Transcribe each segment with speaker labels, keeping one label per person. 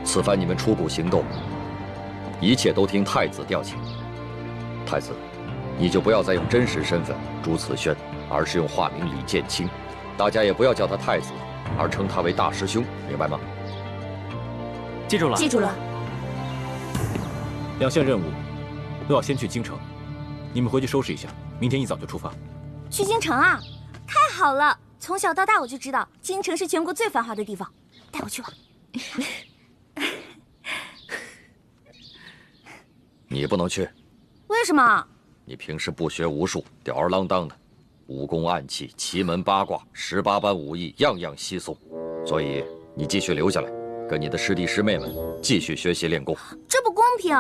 Speaker 1: 此番你们出谷行动，一切都听太子调遣。太子，你就不要再用真实身份朱慈轩，而是用化名李建清。大家也不要叫他太子，而称他为大师兄，明白吗？
Speaker 2: 记住了。
Speaker 3: 记住了。
Speaker 2: 2项任务都要先去京城，你们回去收拾一下，明天一早就出发。
Speaker 3: 去京城啊？太好了！从小到大我就知道京城是全国最繁华的地方，带我去吧。
Speaker 1: 你不能去。
Speaker 3: 为什么？
Speaker 1: 你平时不学无术，吊儿郎当的，武功暗器、奇门八卦、18般武艺，样样稀松。所以你继续留下来，跟你的师弟师妹们继续学习练功。
Speaker 3: 这不公平！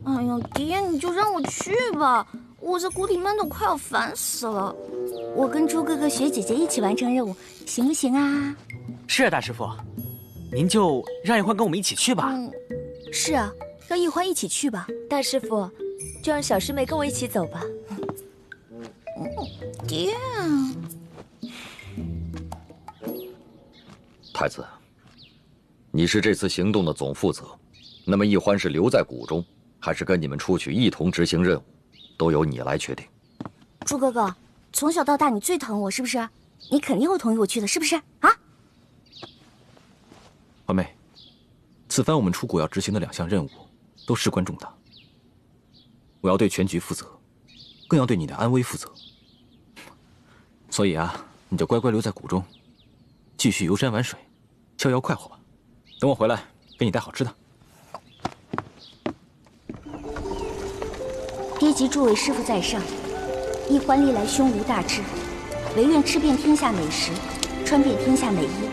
Speaker 3: 哎呀，爹，你就让我去吧，我在谷里闷得快要烦死了。我跟朱哥哥、学姐姐一起完成任务，行不行啊？
Speaker 4: 是啊，大师傅，您就让易欢跟我们一起去吧。
Speaker 3: 是啊，让易欢一起去吧。
Speaker 5: 大师傅，就让小师妹跟我一起走吧。
Speaker 3: 爹，
Speaker 1: 太子，你是这次行动的总负责，那么易欢是留在谷中，还是跟你们出去一同执行任务，都由你来决定。
Speaker 3: 朱哥哥，从小到大你最疼我，是不是？你肯定会同意我去的，是不是啊？
Speaker 2: 欢妹，此番我们出谷要执行的2项任务，都事关重大。我要对全局负责，更要对你的安危负责。所以啊，你就乖乖留在谷中，继续游山玩水，逍遥快活吧。等我回来，给你带好吃的。
Speaker 3: 爹及诸位师傅在上，易欢历来胸无大志，唯愿吃遍天下美食，穿遍天下美衣，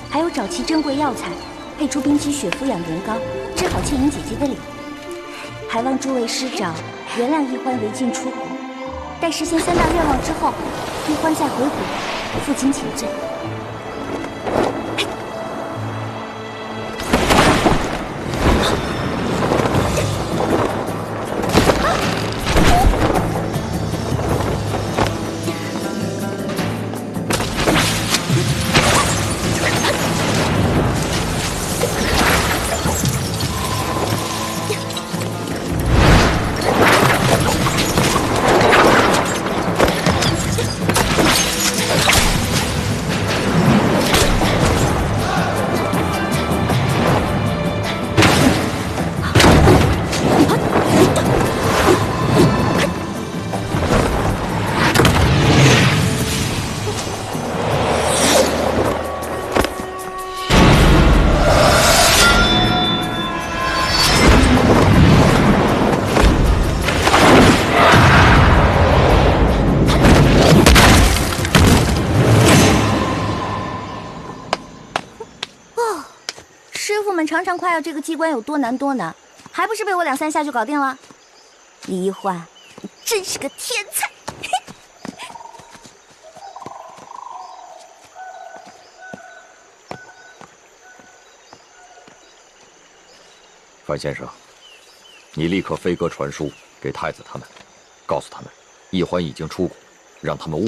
Speaker 3: 还有找齐珍贵药材，配出冰肌血肤养颜膏，治好倩影姐姐的脸。还望诸位师长原谅易欢违禁出谷，待实现3大愿望之后，易欢再回谷，负荆请罪。常常夸耀这个机关有多难多难，还不是被我2、3下就搞定了？李易欢，你真是个天才！
Speaker 1: 范先生，你立刻飞鸽传书给太子他们，告诉他们，易欢已经出谷，让他们务